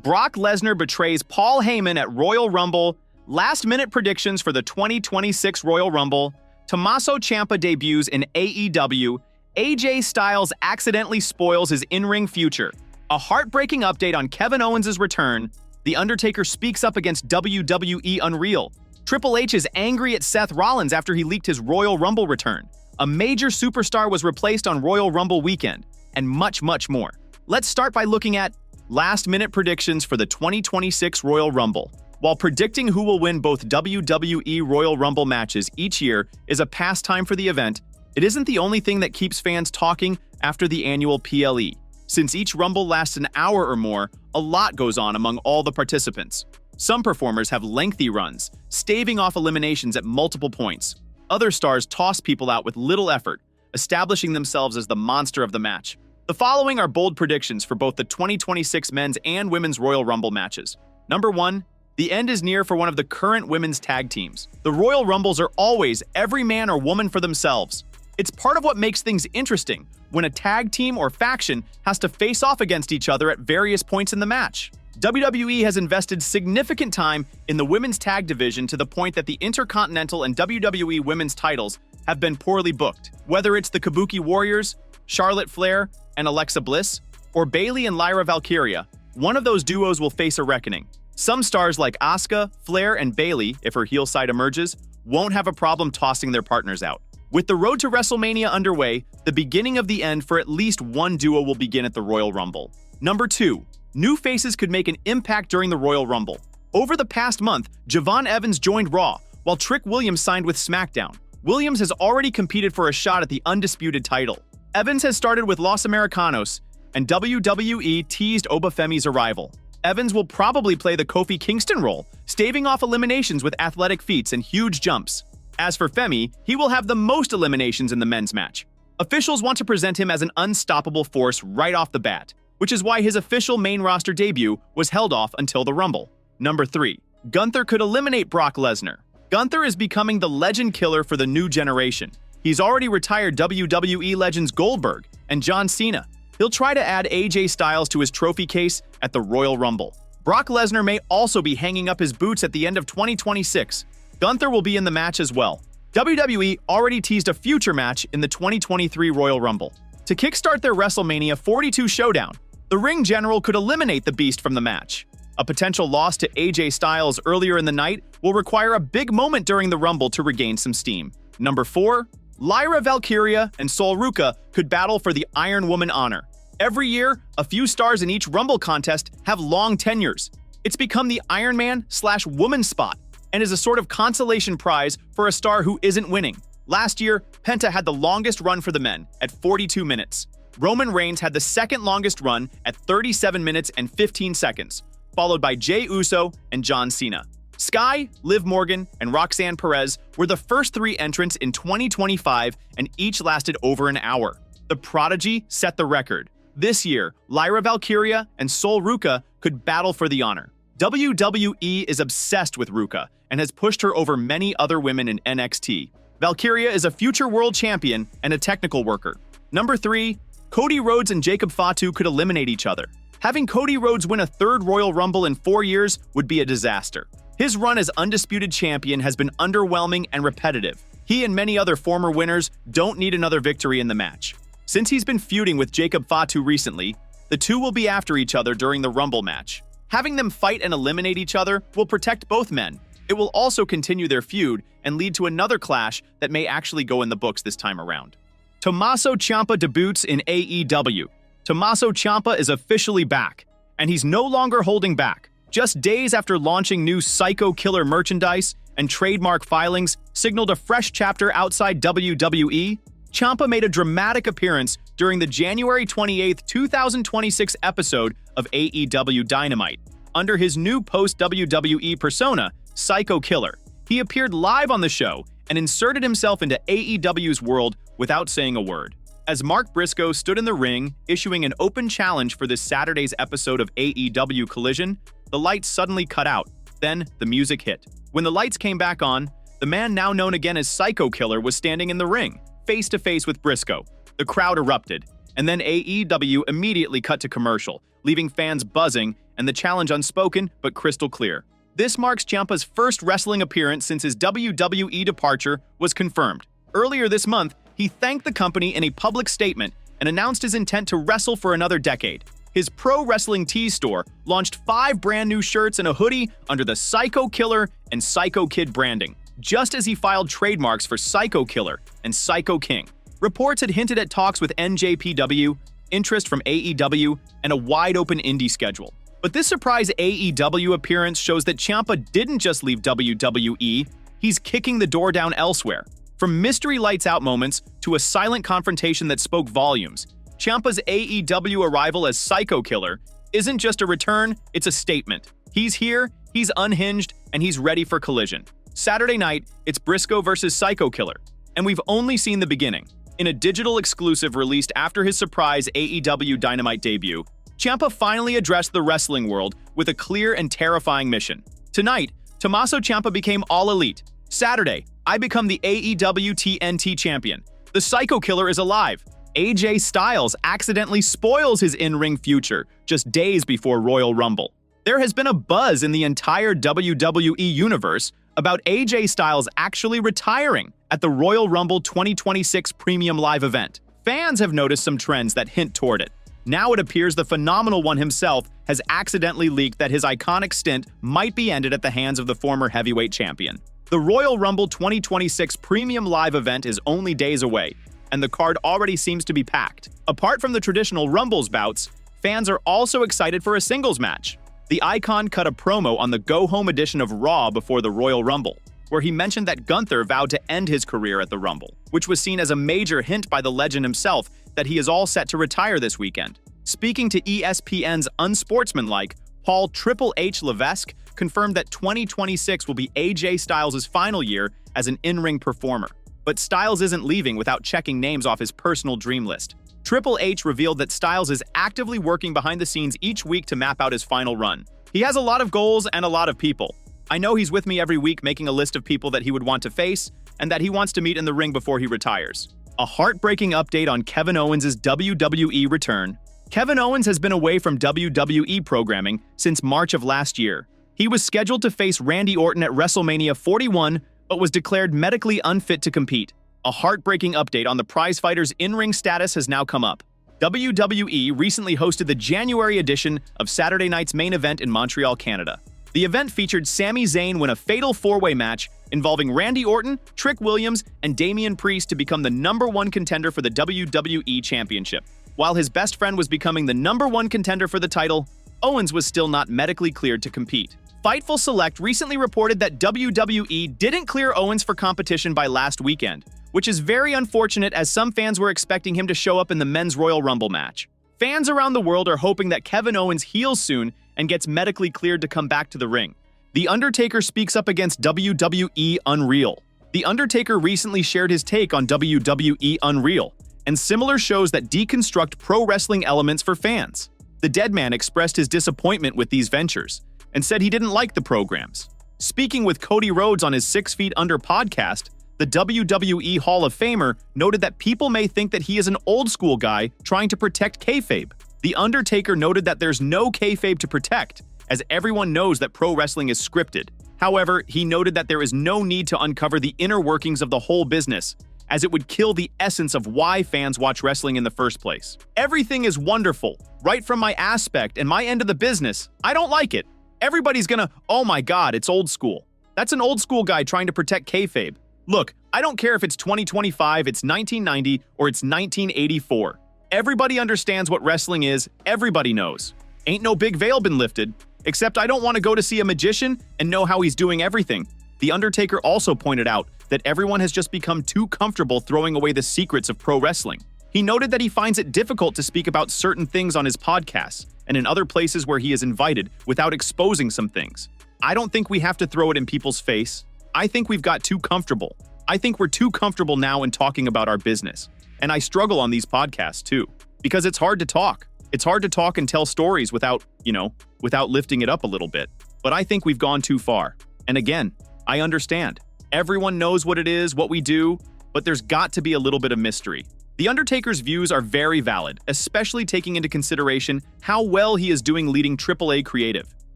Brock Lesnar betrays Paul Heyman at Royal Rumble, last-minute predictions for the 2026 Royal Rumble, Tommaso Ciampa debuts in AEW, AJ Styles accidentally spoils his in-ring future, a heartbreaking update on Kevin Owens' return, The Undertaker speaks up against WWE Unreal, Triple H is angry at Seth Rollins after he leaked his Royal Rumble return, a major superstar was replaced on Royal Rumble weekend, and much, much more. Let's start by looking at last-minute predictions for the 2026 Royal Rumble. While predicting who will win both WWE Royal Rumble matches each year is a pastime for the event, it isn't the only thing that keeps fans talking after the annual PLE. Since each Rumble lasts an hour or more, a lot goes on among all the participants. Some performers have lengthy runs, staving off eliminations at multiple points. Other stars toss people out with little effort, establishing themselves as the monster of the match. The following are bold predictions for both the 2026 men's and women's Royal Rumble matches. Number 1. The end is near for one of the current women's tag teams. The Royal Rumbles are always every man or woman for themselves. It's part of what makes things interesting when a tag team or faction has to face off against each other at various points in the match. WWE has invested significant time in the women's tag division to the point that the Intercontinental and WWE women's titles have been poorly booked. Whether it's the Kabuki Warriors, Charlotte Flair and Alexa Bliss, or Bayley and Lyra Valkyria, one of those duos will face a reckoning. Some stars like Asuka, Flair, and Bayley, if her heel side emerges, won't have a problem tossing their partners out. With the road to WrestleMania underway, the beginning of the end for at least one duo will begin at the Royal Rumble. Number 2. New faces could make an impact during the Royal Rumble. Over the past month, Javon Evans joined Raw, while Trick Williams signed with SmackDown. Williams has already competed for a shot at the undisputed title. Evans has started with Los Americanos, and WWE teased Obafemi's arrival. Evans will probably play the Kofi Kingston role, staving off eliminations with athletic feats and huge jumps. As for Femi, he will have the most eliminations in the men's match. Officials want to present him as an unstoppable force right off the bat, which is why his official main roster debut was held off until the Rumble. Number 3. Gunther could eliminate Brock Lesnar. Gunther is becoming the legend killer for the new generation. He's already retired WWE legends Goldberg and John Cena. He'll try to add AJ Styles to his trophy case at the Royal Rumble. Brock Lesnar may also be hanging up his boots at the end of 2026. Gunther will be in the match as well. WWE already teased a future match in the 2023 Royal Rumble. To kickstart their WrestleMania 42 showdown, the ring general could eliminate the Beast from the match. A potential loss to AJ Styles earlier in the night will require a big moment during the Rumble to regain some steam. Number 4. Lyra Valkyria and Sol Ruca could battle for the Iron Woman honor. Every year, a few stars in each Rumble contest have long tenures. It's become the Iron Man/woman spot and is a sort of consolation prize for a star who isn't winning. Last year, Penta had the longest run for the men at 42 minutes. Roman Reigns had the second longest run at 37 minutes and 15 seconds, followed by Jey Uso and John Cena. Sky, Liv Morgan, and Roxanne Perez were the first 3 entrants in 2025 and each lasted over an hour. The Prodigy set the record. This year, Lyra Valkyria and Sol Ruca could battle for the honor. WWE is obsessed with Ruca and has pushed her over many other women in NXT. Valkyria is a future world champion and a technical worker. Number 3. Cody Rhodes and Jacob Fatu could eliminate each other. Having Cody Rhodes win a 3rd Royal Rumble in 4 years would be a disaster. His run as undisputed champion has been underwhelming and repetitive. He and many other former winners don't need another victory in the match. Since he's been feuding with Jacob Fatu recently, the two will be after each other during the Rumble match. Having them fight and eliminate each other will protect both men. It will also continue their feud and lead to another clash that may actually go in the books this time around. Tommaso Ciampa debuts in AEW. Tommaso Ciampa is officially back, and he's no longer holding back. Just days after launching new Psycho Killer merchandise and trademark filings signaled a fresh chapter outside WWE, Ciampa made a dramatic appearance during the January 28, 2026 episode of AEW Dynamite. Under his new post-WWE persona, Psycho Killer, he appeared live on the show and inserted himself into AEW's world without saying a word. As Mark Briscoe stood in the ring, issuing an open challenge for this Saturday's episode of AEW Collision, the lights suddenly cut out. Then, the music hit. When the lights came back on, the man now known again as Psycho Killer was standing in the ring, face-to-face with Briscoe. The crowd erupted, and then AEW immediately cut to commercial, leaving fans buzzing and the challenge unspoken but crystal clear. This marks Ciampa's first wrestling appearance since his WWE departure was confirmed. Earlier this month, he thanked the company in a public statement and announced his intent to wrestle for another decade. His Pro Wrestling Tees store launched 5 brand new shirts and a hoodie under the Psycho Killer and Psycho Kid branding, just as he filed trademarks for Psycho Killer and Psycho King. Reports had hinted at talks with NJPW, interest from AEW, and a wide-open indie schedule. But this surprise AEW appearance shows that Ciampa didn't just leave WWE, he's kicking the door down elsewhere. From mystery lights out moments to a silent confrontation that spoke volumes, Ciampa's AEW arrival as Psycho Killer isn't just a return, it's a statement. He's here, he's unhinged, and he's ready for collision. Saturday night, it's Briscoe versus Psycho Killer, and we've only seen the beginning. In a digital exclusive released after his surprise AEW Dynamite debut, Ciampa finally addressed the wrestling world with a clear and terrifying mission. Tonight, Tommaso Ciampa became All Elite. Saturday, I become the AEW TNT champion. The Psycho Killer is alive. AJ Styles accidentally spoils his in-ring future just days before Royal Rumble. There has been a buzz in the entire WWE universe about AJ Styles actually retiring at the Royal Rumble 2026 Premium Live event. Fans have noticed some trends that hint toward it. Now it appears the phenomenal one himself has accidentally leaked that his iconic stint might be ended at the hands of the former heavyweight champion. The Royal Rumble 2026 Premium Live event is only days away, and the card already seems to be packed. Apart from the traditional Rumbles bouts, fans are also excited for a singles match. The Icon cut a promo on the go-home edition of Raw before the Royal Rumble, where he mentioned that Gunther vowed to end his career at the Rumble, which was seen as a major hint by the legend himself that he is all set to retire this weekend. Speaking to ESPN's Unsportsmanlike, Paul Triple H Levesque confirmed that 2026 will be AJ Styles' final year as an in-ring performer. But Styles isn't leaving without checking names off his personal dream list. Triple H revealed that Styles is actively working behind the scenes each week to map out his final run. He has a lot of goals and a lot of people. I know he's with me every week making a list of people that he would want to face and that he wants to meet in the ring before he retires. A heartbreaking update on Kevin Owens' WWE return. Kevin Owens has been away from WWE programming since March of last year. He was scheduled to face Randy Orton at WrestleMania 41, but was declared medically unfit to compete. A heartbreaking update on the prizefighter's in-ring status has now come up. WWE recently hosted the January edition of Saturday Night's Main Event in Montreal, Canada. The event featured Sami Zayn win a fatal 4-way match involving Randy Orton, Trick Williams, and Damian Priest to become the #1 contender for the WWE Championship. While his best friend was becoming the #1 contender for the title, Owens was still not medically cleared to compete. Fightful Select recently reported that WWE didn't clear Owens for competition by last weekend, which is very unfortunate as some fans were expecting him to show up in the Men's Royal Rumble match. Fans around the world are hoping that Kevin Owens heals soon and gets medically cleared to come back to the ring. The Undertaker speaks up against WWE Unreal. The Undertaker recently shared his take on WWE Unreal and similar shows that deconstruct pro wrestling elements for fans. The dead man expressed his disappointment with these ventures and said he didn't like the programs. Speaking with Cody Rhodes on his 6 Feet Under podcast, the WWE Hall of Famer noted that people may think that he is an old-school guy trying to protect kayfabe. The Undertaker noted that there's no kayfabe to protect, as everyone knows that pro wrestling is scripted. However, he noted that there is no need to uncover the inner workings of the whole business, as it would kill the essence of why fans watch wrestling in the first place. Everything is wonderful, right from my aspect and my end of the business. I don't like it. Everybody's gonna, oh my god, it's old school. That's an old school guy trying to protect kayfabe. Look, I don't care if it's 2025, it's 1990, or it's 1984. Everybody understands what wrestling is, everybody knows. Ain't no big veil been lifted, except I don't want to go to see a magician and know how he's doing everything. The Undertaker also pointed out that everyone has just become too comfortable throwing away the secrets of pro wrestling. He noted that he finds it difficult to speak about certain things on his podcasts and in other places where he is invited without exposing some things. I don't think we have to throw it in people's face. I think we've got too comfortable. I think we're too comfortable now in talking about our business. And I struggle on these podcasts too, because it's hard to talk. It's hard to talk and tell stories without lifting it up a little bit. But I think we've gone too far. And again, I understand. Everyone knows what it is, what we do, but there's got to be a little bit of mystery. The Undertaker's views are very valid, especially taking into consideration how well he is doing leading AAA creative.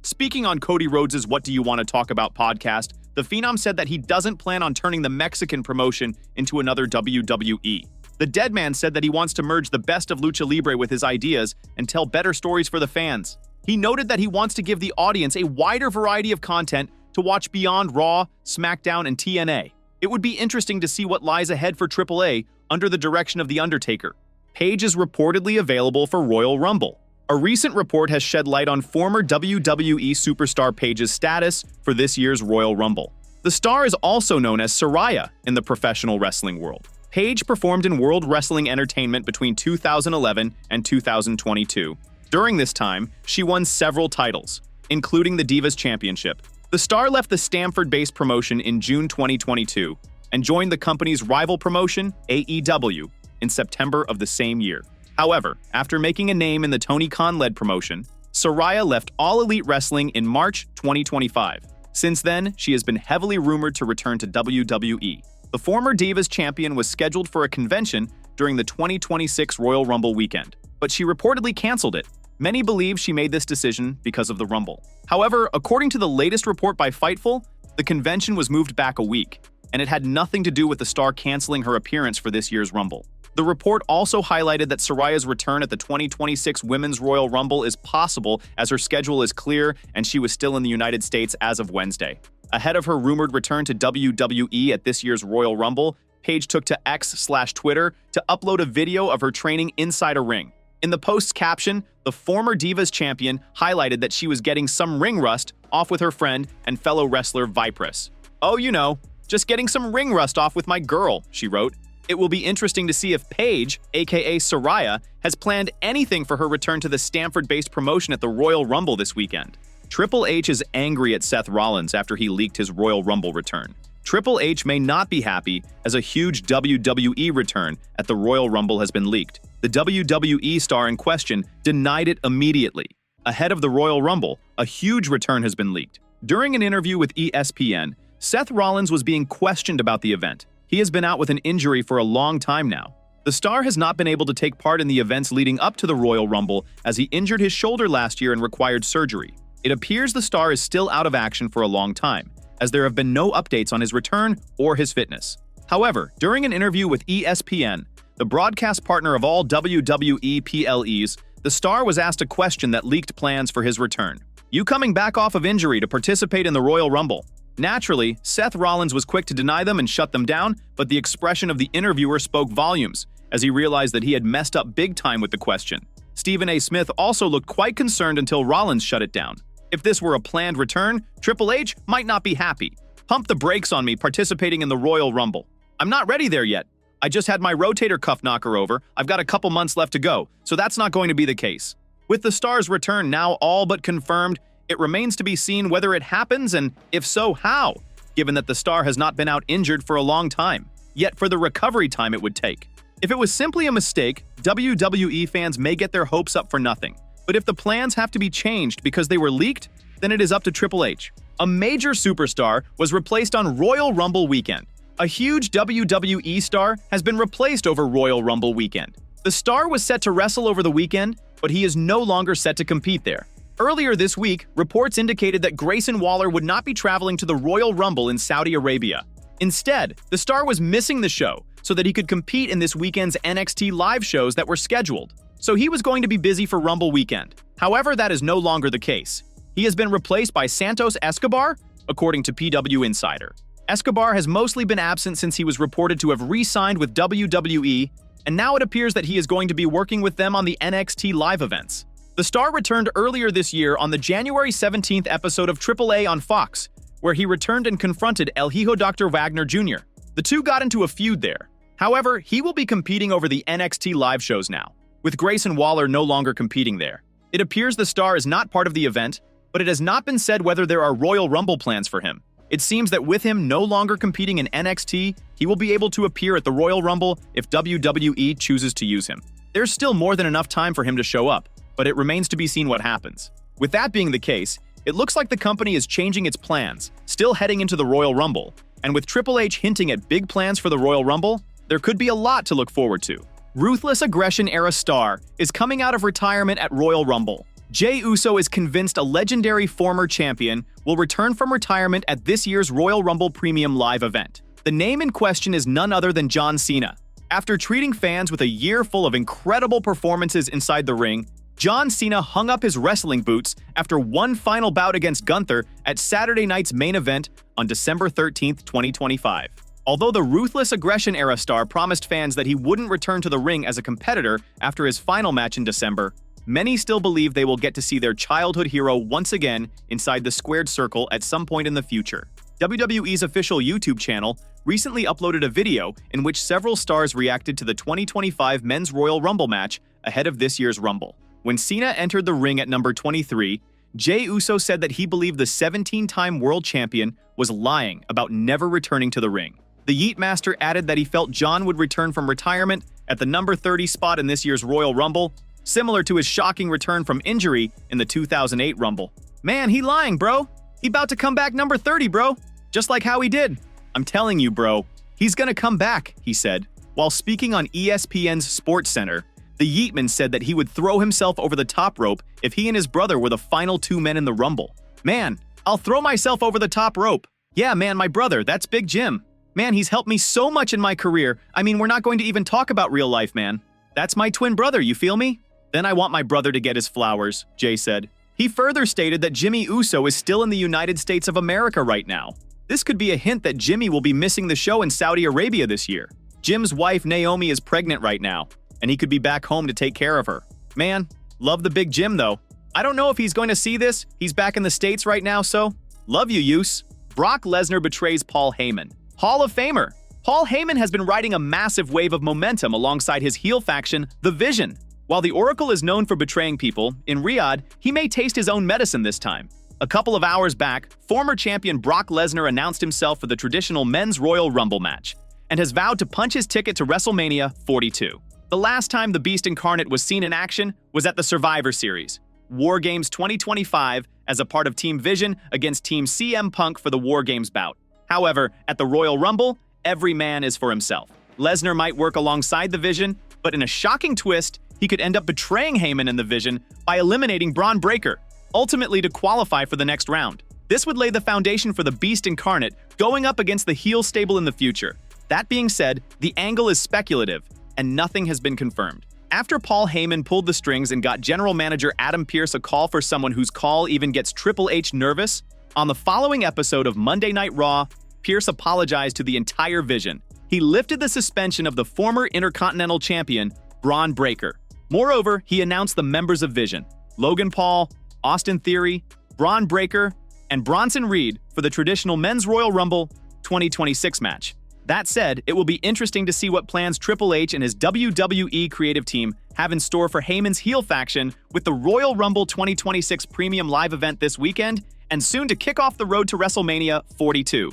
Speaking on Cody Rhodes' What Do You Want to Talk About podcast, the Phenom said that he doesn't plan on turning the Mexican promotion into another WWE. The Deadman said that he wants to merge the best of Lucha Libre with his ideas and tell better stories for the fans. He noted that he wants to give the audience a wider variety of content to watch beyond Raw, SmackDown, and TNA. It would be interesting to see what lies ahead for AAA under the direction of The Undertaker. Paige is reportedly available for Royal Rumble. A recent report has shed light on former WWE superstar Paige's status for this year's Royal Rumble. The star is also known as Saraya in the professional wrestling world. Paige performed in World Wrestling Entertainment between 2011 and 2022. During this time, she won several titles, including the Divas Championship. The star left the Stamford-based promotion in June 2022 and joined the company's rival promotion, AEW, in September of the same year. However, after making a name in the Tony Khan-led promotion, Saraya left All Elite Wrestling in March 2025. Since then, she has been heavily rumored to return to WWE. The former Divas champion was scheduled for a convention during the 2026 Royal Rumble weekend, but she reportedly canceled it. Many believe she made this decision because of the Rumble. However, according to the latest report by Fightful, the convention was moved back a week, and it had nothing to do with the star canceling her appearance for this year's Rumble. The report also highlighted that Saraya's return at the 2026 Women's Royal Rumble is possible as her schedule is clear and she was still in the United States as of Wednesday. Ahead of her rumored return to WWE at this year's Royal Rumble, Paige took to X/Twitter to upload a video of her training inside a ring. In the post's caption, the former Divas champion highlighted that she was getting some ring rust off with her friend and fellow wrestler Vipress. "Oh, you know, just getting some ring rust off with my girl," she wrote. It will be interesting to see if Paige, aka Saraya, has planned anything for her return to the Stamford-based promotion at the Royal Rumble this weekend. Triple H is angry at Seth Rollins after he leaked his Royal Rumble return. Triple H may not be happy as a huge WWE return at the Royal Rumble has been leaked. The WWE star in question denied it immediately. Ahead of the Royal Rumble, a huge return has been leaked. During an interview with ESPN, Seth Rollins was being questioned about the event. He has been out with an injury for a long time now. The star has not been able to take part in the events leading up to the Royal Rumble as he injured his shoulder last year and required surgery. It appears the star is still out of action for a long time, as there have been no updates on his return or his fitness. However, during an interview with ESPN, the broadcast partner of all WWE PLEs, the star was asked a question that leaked plans for his return. "You coming back off of injury to participate in the Royal Rumble?" Naturally, Seth Rollins was quick to deny them and shut them down, but the expression of the interviewer spoke volumes, as he realized that he had messed up big time with the question. Stephen A. Smith also looked quite concerned until Rollins shut it down. If this were a planned return, Triple H might not be happy. "Pump the brakes on me participating in the Royal Rumble. I'm not ready there yet. I just had my rotator cuff knocker over. I've got a couple months left to go, so that's not going to be the case." With the star's return now all but confirmed, it remains to be seen whether it happens and, if so, how, given that the star has not been out injured for a long time, yet for the recovery time it would take. If it was simply a mistake, WWE fans may get their hopes up for nothing. But if the plans have to be changed because they were leaked, then it is up to Triple H. A major superstar was replaced on Royal Rumble weekend. A huge WWE star has been replaced over Royal Rumble weekend. The star was set to wrestle over the weekend, but he is no longer set to compete there. Earlier this week, reports indicated that Grayson Waller would not be traveling to the Royal Rumble in Saudi Arabia. Instead, the star was missing the show so that he could compete in this weekend's NXT live shows that were scheduled. So he was going to be busy for Rumble weekend. However, that is no longer the case. He has been replaced by Santos Escobar, according to PW Insider. Escobar has mostly been absent since he was reported to have re-signed with WWE, and now it appears that he is going to be working with them on the NXT live events. The star returned earlier this year on the January 17th episode of AAA on Fox, where he returned and confronted El Hijo Dr. Wagner Jr. The two got into a feud there. However, he will be competing over the NXT live shows now, with Grayson Waller no longer competing there. It appears the star is not part of the event, but it has not been said whether there are Royal Rumble plans for him. It seems that with him no longer competing in NXT, he will be able to appear at the Royal Rumble if WWE chooses to use him. There's still more than enough time for him to show up, but it remains to be seen what happens. With that being the case, it looks like the company is changing its plans, still heading into the Royal Rumble, and with Triple H hinting at big plans for the Royal Rumble, there could be a lot to look forward to. Ruthless Aggression-era star is coming out of retirement at Royal Rumble. Jey Uso is convinced a legendary former champion will return from retirement at this year's Royal Rumble Premium Live event. The name in question is none other than John Cena. After treating fans with a year full of incredible performances inside the ring, John Cena hung up his wrestling boots after one final bout against Gunther at Saturday night's main event on December 13, 2025. Although the Ruthless Aggression-era star promised fans that he wouldn't return to the ring as a competitor after his final match in December, many still believe they will get to see their childhood hero once again inside the squared circle at some point in the future. WWE's official YouTube channel recently uploaded a video in which several stars reacted to the 2025 Men's Royal Rumble match ahead of this year's Rumble. When Cena entered the ring at number 23, Jey Uso said that he believed the 17-time world champion was lying about never returning to the ring. The Yeet Master added that he felt John would return from retirement at the number 30 spot in this year's Royal Rumble, similar to his shocking return from injury in the 2008 Rumble. Man, he lying, bro. He about to come back number 30, bro. Just like how he did. I'm telling you, bro. He's gonna come back, he said. While speaking on ESPN's Sports Center, the Yeetman said that he would throw himself over the top rope if he and his brother were the final two men in the Rumble. Man, I'll throw myself over the top rope. Yeah, man, my brother, that's Big Jim. Man, he's helped me so much in my career. I mean, we're not going to even talk about real life, man. That's my twin brother, you feel me? Then I want my brother to get his flowers, Jey said. He further stated that Jimmy Uso is still in the United States of America right now. This could be a hint that Jimmy will be missing the show in Saudi Arabia this year. Jim's wife, Naomi, is pregnant right now, and he could be back home to take care of her. Man, love the Big Jim, though. I don't know if he's going to see this. He's back in the States right now, so love you, Use. Brock Lesnar betrays Paul Heyman. Hall of Famer. Paul Heyman has been riding a massive wave of momentum alongside his heel faction, The Vision. While the Oracle is known for betraying people, in Riyadh, he may taste his own medicine this time. A couple of hours back, former champion Brock Lesnar announced himself for the traditional Men's Royal Rumble match, and has vowed to punch his ticket to WrestleMania 42. The last time the Beast Incarnate was seen in action was at the Survivor Series, War Games 2025, as a part of Team Vision against Team CM Punk for the War Games bout. However, at the Royal Rumble, every man is for himself. Lesnar might work alongside the Vision, but in a shocking twist, he could end up betraying Heyman and the Vision by eliminating Braun Breaker, ultimately to qualify for the next round. This would lay the foundation for the Beast Incarnate going up against the heel stable in the future. That being said, the angle is speculative, and nothing has been confirmed. After Paul Heyman pulled the strings and got general manager Adam Pearce a call for someone whose call even gets Triple H nervous, on the following episode of Monday Night Raw, Pearce apologized to the entire Vision. He lifted the suspension of the former Intercontinental Champion, Braun Breaker. Moreover, he announced the members of Vision, Logan Paul, Austin Theory, Braun Breaker, and Bronson Reed for the traditional Men's Royal Rumble 2026 match. That said, it will be interesting to see what plans Triple H and his WWE creative team have in store for Heyman's heel faction with the Royal Rumble 2026 Premium Live event this weekend and soon to kick off the road to WrestleMania 42.